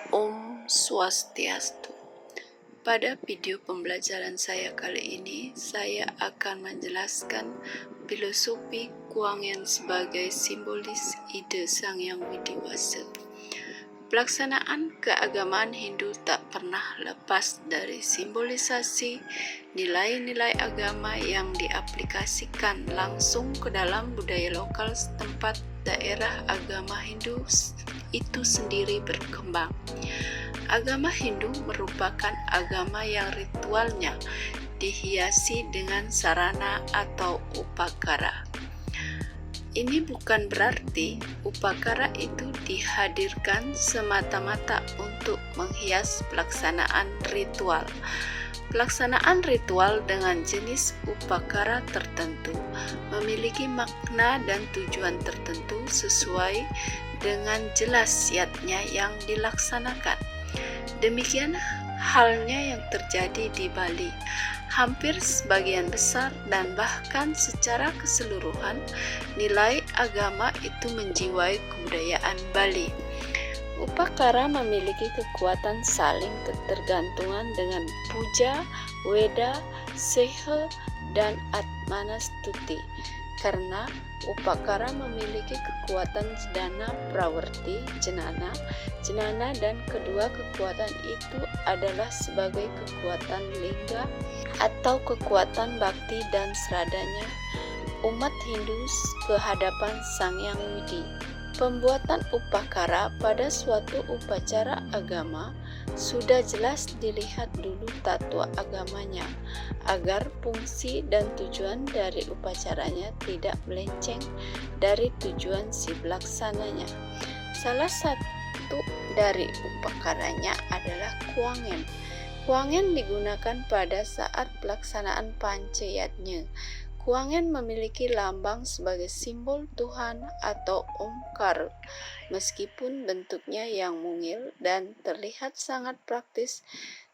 Om Swastiastu. Pada video pembelajaran saya kali ini, saya akan menjelaskan filosofi Kuangyan sebagai simbolis ide Sang Hyang Widi-Wasa. Pelaksanaan keagamaan Hindu tak pernah lepas dari simbolisasi nilai-nilai agama yang diaplikasikan langsung ke dalam budaya lokal setempat daerah agama Hindu itu sendiri berkembang. Agama Hindu merupakan agama yang ritualnya dihiasi dengan sarana atau upakara. Ini bukan berarti upakara itu dihadirkan semata-mata untuk menghias pelaksanaan ritual. Pelaksanaan ritual dengan jenis upakara tertentu memiliki makna dan tujuan tertentu sesuai dengan jelas zatnya yang dilaksanakan. Demikian halnya yang terjadi di Bali. Hampir sebagian besar dan bahkan secara keseluruhan nilai agama itu menjiwai kebudayaan Bali. Upakara memiliki kekuatan saling ketergantungan dengan puja, weda, sehe, dan atmanastuti. Karena upakara memiliki kekuatan dana prawerti, jenana, dan kedua kekuatan itu adalah sebagai kekuatan lingga atau kekuatan bakti dan seradanya umat Hindu ke hadapan Sang Hyang Widi. Pembuatan upakara pada suatu upacara agama sudah jelas dilihat dulu tatua agamanya, agar fungsi dan tujuan dari upacaranya tidak melenceng dari tujuan si pelaksananya. Salah satu dari upakaranya adalah Kuangyan. Kuangyan digunakan pada saat pelaksanaan Pancayatnya. Kuangyan memiliki lambang sebagai simbol Tuhan atau Omkar. Meskipun bentuknya yang mungil dan terlihat sangat praktis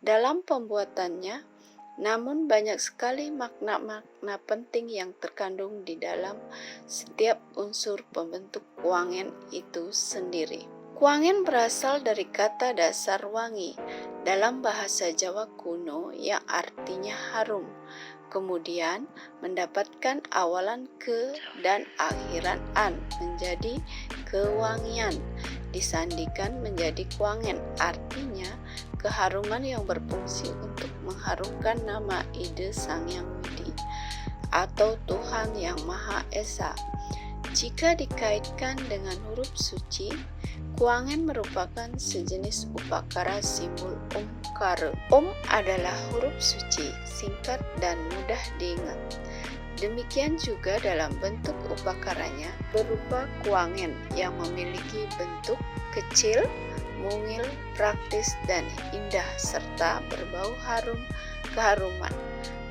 dalam pembuatannya, namun banyak sekali makna-makna penting yang terkandung di dalam setiap unsur pembentuk Kuangyan itu sendiri. Kuangyan berasal dari kata dasar wangi dalam bahasa Jawa kuno yang artinya harum. Kemudian mendapatkan awalan ke dan akhiran an menjadi kewangian, disandikan menjadi Kuangyan, artinya keharuman yang berfungsi untuk mengharumkan nama ide Sang Hyang Widi atau Tuhan yang Maha Esa. Jika dikaitkan dengan huruf suci, Kuangyan merupakan sejenis upakara simbol Omkara. Om adalah huruf suci, singkat dan mudah diingat. Demikian juga dalam bentuk upakaranya berupa Kuangyan yang memiliki bentuk kecil, mungil, praktis dan indah serta berbau harum keharuman.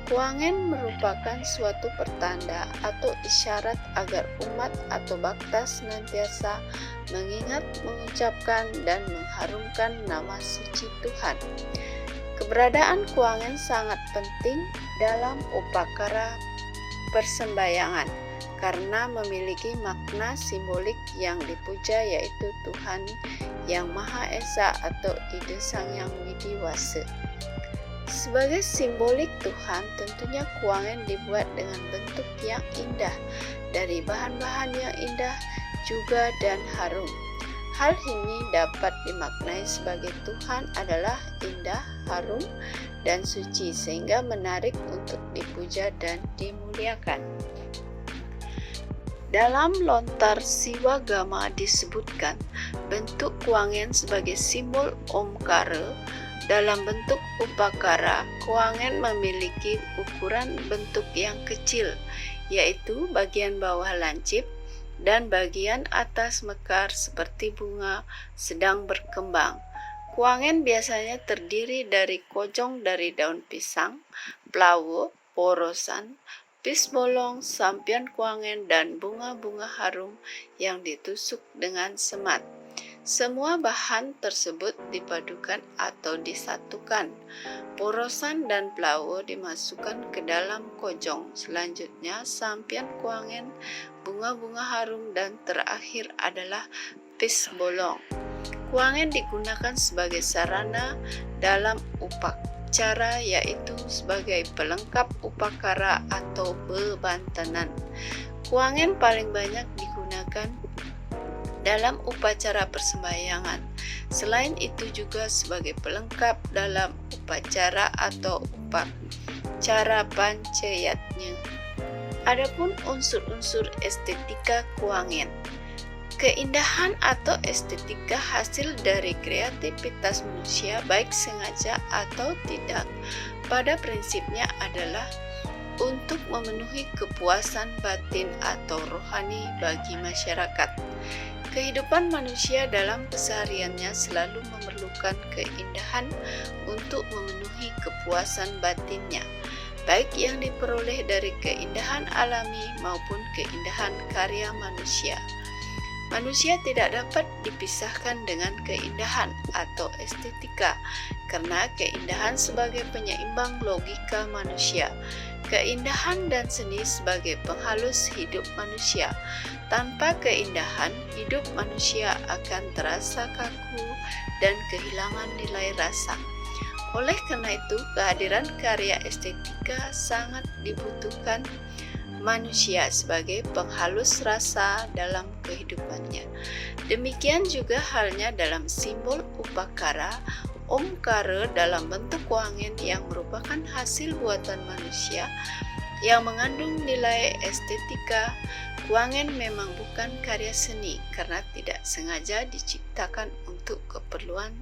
Kuangyan merupakan suatu pertanda atau isyarat agar umat atau bhakta senantiasa mengingat, mengucapkan, dan mengharumkan nama suci Tuhan. Keberadaan Kuangyan sangat penting dalam upakara persembahyangan karena memiliki makna simbolik yang dipuja, yaitu Tuhan yang Maha Esa atau ide Sang Hyang Widi-Wasa. Sebagai simbolik Tuhan, tentunya Kuangyan dibuat dengan bentuk yang indah, dari bahan-bahan yang indah juga dan harum. Hal ini dapat dimaknai sebagai Tuhan adalah indah, harum, dan suci sehingga menarik untuk dipuja dan dimuliakan. Dalam Lontar Siwagama disebutkan bentuk Kuangyan sebagai simbol Omkara. Dalam bentuk upakara, Kuangyan memiliki ukuran bentuk yang kecil, yaitu bagian bawah lancip dan bagian atas mekar seperti bunga sedang berkembang. Kuangyan biasanya terdiri dari kojong dari daun pisang, plawo, porosan, pisbolong, sampian Kuangyan, dan bunga-bunga harum yang ditusuk dengan semat. Semua bahan tersebut dipadukan atau disatukan. Porosan dan plawo dimasukkan ke dalam kojong. Selanjutnya sampian Kuangyan, bunga-bunga harum, dan terakhir adalah pisbolong. Kuangen digunakan sebagai sarana dalam upacara, yaitu sebagai pelengkap upakara atau bebantanan. Kuangen paling banyak digunakan dalam upacara persembahyangan. Selain itu juga sebagai pelengkap dalam upacara atau upacara pancayatnya. Adapun unsur-unsur estetika kuangen. Keindahan atau estetika hasil dari kreativitas manusia, baik sengaja atau tidak, pada prinsipnya adalah untuk memenuhi kepuasan batin atau rohani bagi masyarakat. Kehidupan manusia dalam kesehariannya selalu memerlukan keindahan untuk memenuhi kepuasan batinnya, baik yang diperoleh dari keindahan alami maupun keindahan karya manusia. Manusia tidak dapat dipisahkan dengan keindahan atau estetika, karena keindahan sebagai penyeimbang logika manusia, keindahan dan seni sebagai penghalus hidup manusia. Tanpa keindahan, hidup manusia akan terasa kaku dan kehilangan nilai rasa. Oleh karena itu, kehadiran karya estetika sangat dibutuhkan manusia sebagai penghalus rasa dalam kehidupannya. Demikian juga halnya dalam simbol upakara, omkara dalam bentuk kuangen yang merupakan hasil buatan manusia yang mengandung nilai estetika. Kuangen memang bukan karya seni karena tidak sengaja diciptakan untuk keperluan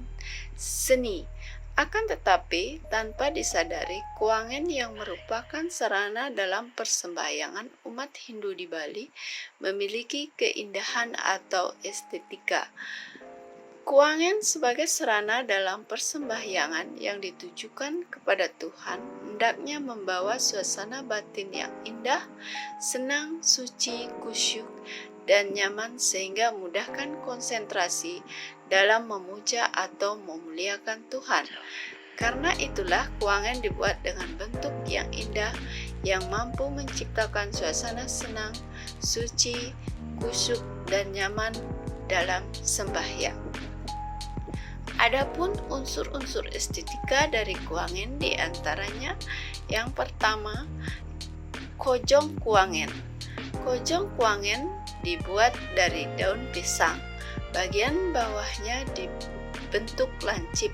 seni. Akan tetapi, tanpa disadari, kuangen yang merupakan sarana dalam persembahyangan umat Hindu di Bali memiliki keindahan atau estetika. Kuangen sebagai sarana dalam persembahyangan yang ditujukan kepada Tuhan hendaknya membawa suasana batin yang indah, senang, suci, kusyuk, dan nyaman sehingga memudahkan konsentrasi dalam memuja atau memuliakan Tuhan. Karena itulah kuangen dibuat dengan bentuk yang indah yang mampu menciptakan suasana senang, suci, kusyuk, dan nyaman dalam sembahyang. Adapun unsur-unsur estetika dari kuangen diantaranya yang pertama, kojong kuangen. Kojong kuangen dibuat dari daun pisang. Bagian bawahnya dibentuk lancip,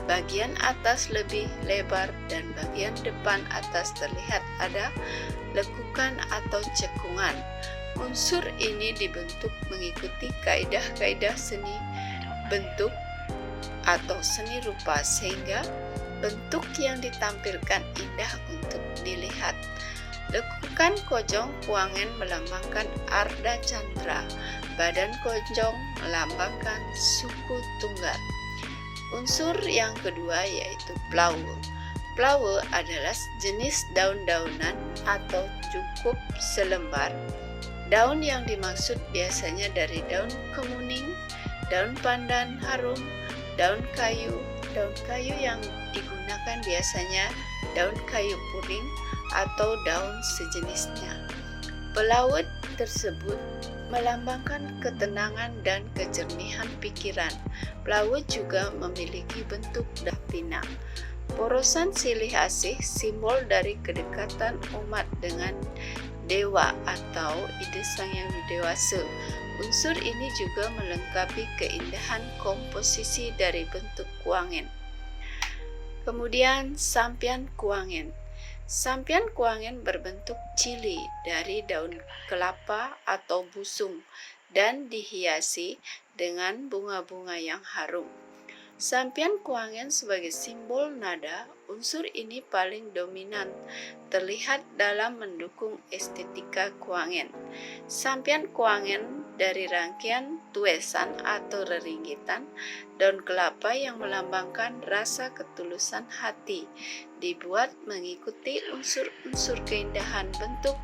bagian atas lebih lebar dan bagian depan atas terlihat ada lekukan atau cekungan. Unsur ini dibentuk mengikuti kaidah-kaidah seni bentuk atau seni rupa sehingga bentuk yang ditampilkan indah untuk dilihat. Lekukan kojong kuangen melambangkan Arda Chandra. Badan kojong melambangkan suku Tunggal. Unsur yang kedua yaitu plawe. Plawe adalah jenis daun-daunan atau cukup selembar. Daun yang dimaksud biasanya dari daun kemuning, daun pandan harum, daun kayu yang digunakan biasanya daun kayu puring atau daun sejenisnya. Pelawet tersebut melambangkan ketenangan dan kejernihan pikiran. Pelawet juga memiliki bentuk pinang. Porosan silih asih simbol dari kedekatan umat dengan dewa atau ide sang yang dewasa. Unsur ini juga melengkapi keindahan komposisi dari bentuk kuangen. Kemudian sampian kuangen. Sampian kuangen berbentuk cili dari daun kelapa atau busung dan dihiasi dengan bunga-bunga yang harum. Sampian kuangen sebagai simbol nada, unsur ini paling dominan terlihat dalam mendukung estetika kuangen. Sampian kuangen dari rangkaian tuesan atau reringgitan daun kelapa yang melambangkan rasa ketulusan hati, dibuat mengikuti unsur-unsur keindahan bentuk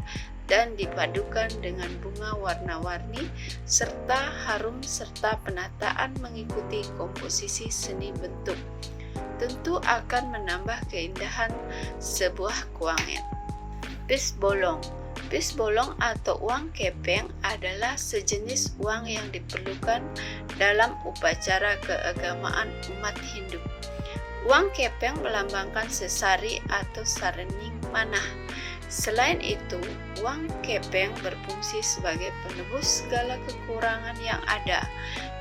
dan dipadukan dengan bunga warna-warni serta harum serta penataan mengikuti komposisi seni bentuk. Tentu akan menambah keindahan sebuah kuangen. Pis bolong. Bis bolong atau uang kepeng adalah sejenis uang yang diperlukan dalam upacara keagamaan umat Hindu. Uang kepeng melambangkan sesari atau sarening manah. Selain itu, uang kepeng berfungsi sebagai penebus segala kekurangan yang ada.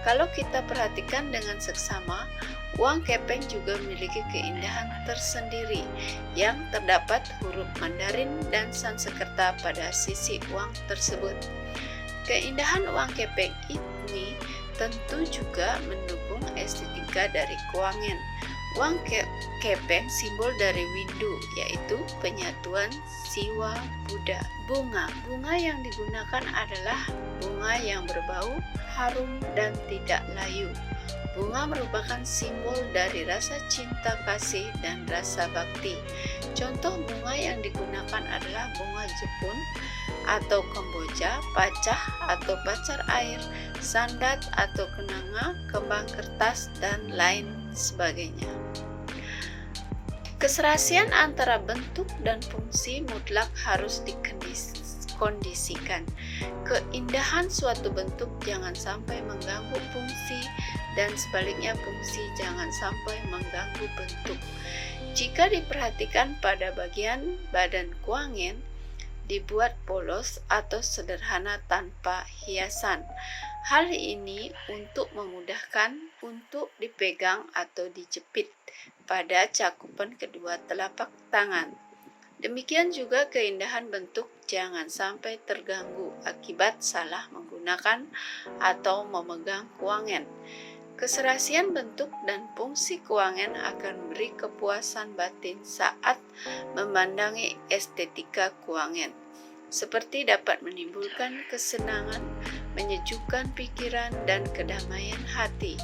Kalau kita perhatikan dengan seksama, uang kepeng juga memiliki keindahan tersendiri yang terdapat huruf Mandarin dan Sanskerta pada sisi uang tersebut. Keindahan uang kepeng ini tentu juga mendukung estetika dari Kuangen. Uang kepeng simbol dari Windu, yaitu penyatuan Siwa Buddha. Bunga yang digunakan adalah bunga yang berbau harum dan tidak layu. Bunga merupakan simbol dari rasa cinta kasih dan rasa bakti. Contoh bunga yang digunakan adalah bunga Jepun atau Kamboja, pacah atau pacar air, sandat atau kenanga, kembang kertas, dan lain sebagainya. Keserasian antara bentuk dan fungsi mutlak harus dikondisikan. Keindahan suatu bentuk jangan sampai mengganggu fungsi, dan sebaliknya fungsi jangan sampai mengganggu bentuk. Jika diperhatikan pada bagian badan Kuangen, dibuat polos atau sederhana tanpa hiasan. Hal ini untuk memudahkan untuk dipegang atau dijepit pada cakupan kedua telapak tangan. Demikian juga keindahan bentuk jangan sampai terganggu akibat salah menggunakan atau memegang Kuangen. Keserasian bentuk dan fungsi Kuangen akan memberi kepuasan batin saat memandangi estetika Kuangen, seperti dapat menimbulkan kesenangan, menyejukkan pikiran, dan kedamaian hati.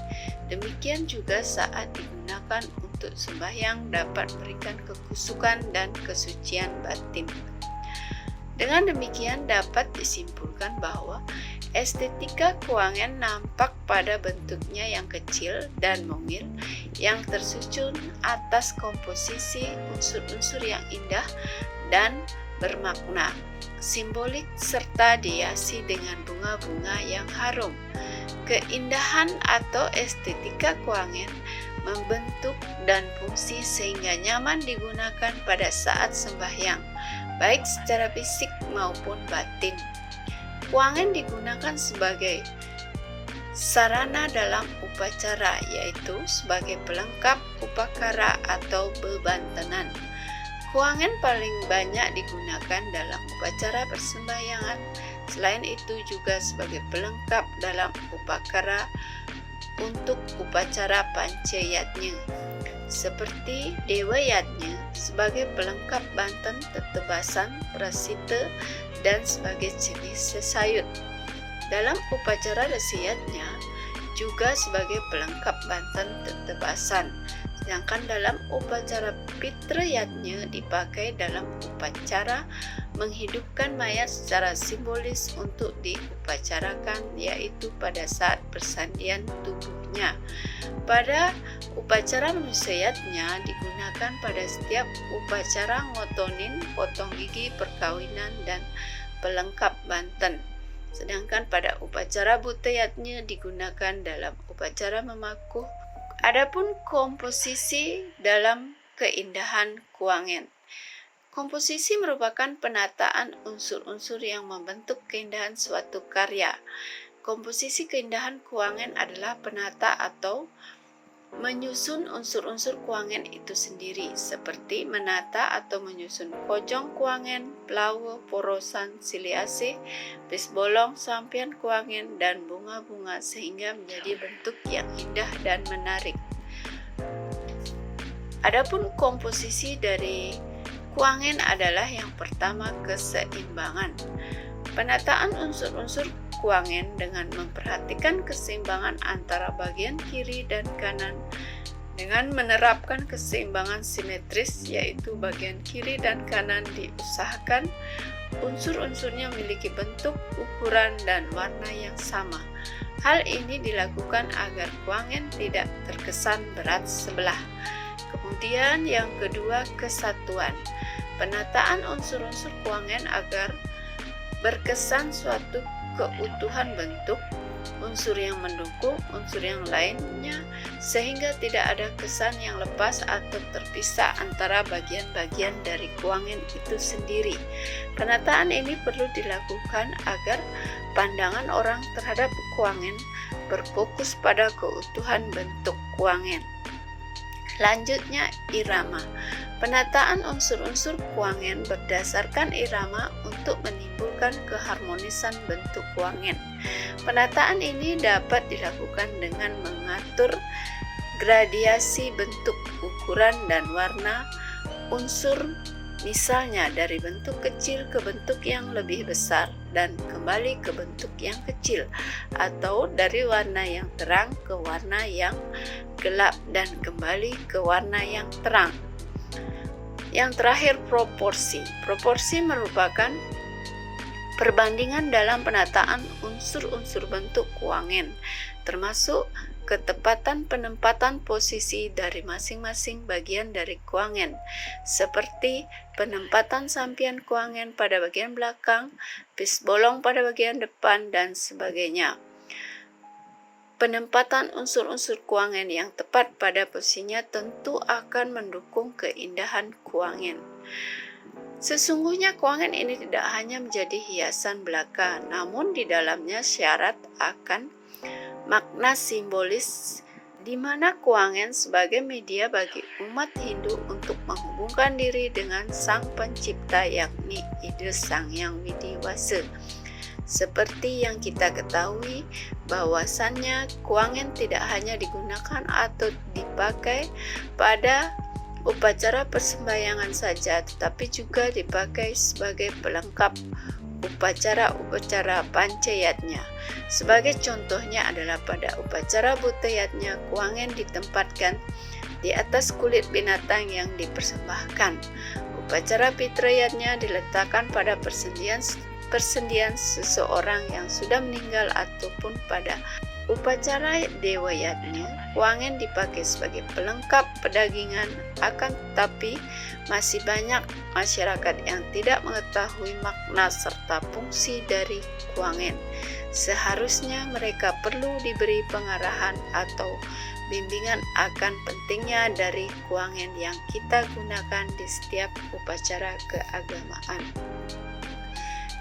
Demikian juga saat digunakan untuk sembahyang dapat memberikan kekusukan dan kesucian batin. Dengan demikian dapat disimpulkan bahwa estetika Kuangen nampak pada bentuknya yang kecil dan mungil yang tersusun atas komposisi unsur-unsur yang indah dan bermakna, simbolik serta dihiasi dengan bunga-bunga yang harum. Keindahan atau estetika Kuangen membentuk dan fungsi sehingga nyaman digunakan pada saat sembahyang, baik secara fisik maupun batin. Kuangen digunakan sebagai sarana dalam upacara, yaitu sebagai pelengkap upakara atau bebantenan. Kuangen paling banyak digunakan dalam upacara persembahyangan. Selain itu juga sebagai pelengkap dalam upakara untuk upacara pancayatnya, seperti Dewa Yatnya sebagai pelengkap banten tetebasan, prasita, dan sebagai jenis sesayut. Dalam upacara resiyatnya juga sebagai pelengkap banten tetebasan. Sedangkan dalam upacara pitrayatnya dipakai dalam upacara menghidupkan mayat secara simbolis untuk diupacarakan, yaitu pada saat persandian tubuhnya. Pada upacara manusiatnya digunakan pada setiap upacara ngotonin, potong gigi, perkawinan, dan pelengkap banten. Sedangkan pada upacara butayatnya digunakan dalam upacara memakuh. Adapun komposisi dalam keindahan Kuangen. Komposisi merupakan penataan unsur-unsur yang membentuk keindahan suatu karya. Komposisi keindahan Kuangen adalah penata atau menyusun unsur-unsur Kuangen itu sendiri, seperti menata atau menyusun kojong Kuangen, pelawa, porosan, siliase, bis bolong, sampian Kuangen, dan bunga-bunga sehingga menjadi bentuk yang indah dan menarik. Adapun komposisi dari Kuangen adalah yang pertama keseimbangan. Penataan unsur-unsur Kuangen dengan memperhatikan keseimbangan antara bagian kiri dan kanan dengan menerapkan keseimbangan simetris, yaitu bagian kiri dan kanan diusahakan unsur-unsurnya memiliki bentuk, ukuran, dan warna yang sama. Hal ini dilakukan agar Kuangen tidak terkesan berat sebelah. Kemudian yang kedua, kesatuan. Penataan unsur-unsur Kuangen agar berkesan suatu keutuhan bentuk, unsur yang mendukung unsur yang lainnya, sehingga tidak ada kesan yang lepas atau terpisah antara bagian-bagian dari kuangen itu sendiri. Penataan ini perlu dilakukan agar pandangan orang terhadap kuangen berfokus pada keutuhan bentuk kuangen. Lanjutnya, irama. Penataan unsur-unsur kuangen berdasarkan irama untuk menimbulkan keharmonisan bentuk kuangen. Penataan ini dapat dilakukan dengan mengatur gradiasi bentuk, ukuran, dan warna unsur, misalnya dari bentuk kecil ke bentuk yang lebih besar dan kembali ke bentuk yang kecil, atau dari warna yang terang ke warna yang gelap dan kembali ke warna yang terang. Yang terakhir, proporsi. Proporsi merupakan perbandingan dalam penataan unsur-unsur bentuk kuangen, termasuk ketepatan penempatan posisi dari masing-masing bagian dari kuangen, seperti penempatan sampian kuangen pada bagian belakang, pis bolong pada bagian depan, dan sebagainya. Penempatan unsur-unsur kuangen yang tepat pada posisinya tentu akan mendukung keindahan kuangen. Sesungguhnya kuangen ini tidak hanya menjadi hiasan belaka, namun di dalamnya syarat akan makna simbolis, di mana kuangen sebagai media bagi umat Hindu untuk menghubungkan diri dengan Sang Pencipta, yakni ide Sang Hyang Widiwasa. Seperti yang kita ketahui bahwasannya kuangen tidak hanya digunakan atau dipakai pada upacara persembahyangan saja, tetapi juga dipakai sebagai pelengkap upacara-upacara pancayatnya. Sebagai contohnya adalah pada upacara butayatnya, kuangen ditempatkan di atas kulit binatang yang dipersembahkan. Upacara pitrayatnya diletakkan pada persendian seseorang yang sudah meninggal, ataupun pada upacara dewayatnya, kuangen dipakai sebagai pelengkap pedagingan. Akan tetapi masih banyak masyarakat yang tidak mengetahui makna serta fungsi dari kuangen. Seharusnya mereka perlu diberi pengarahan atau bimbingan akan pentingnya dari kuangen yang kita gunakan di setiap upacara keagamaan.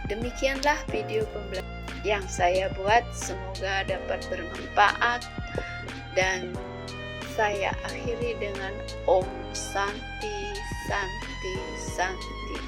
Demikianlah video pembelajaran yang saya buat, semoga dapat bermanfaat, dan saya akhiri dengan Om Santi Santi Santi.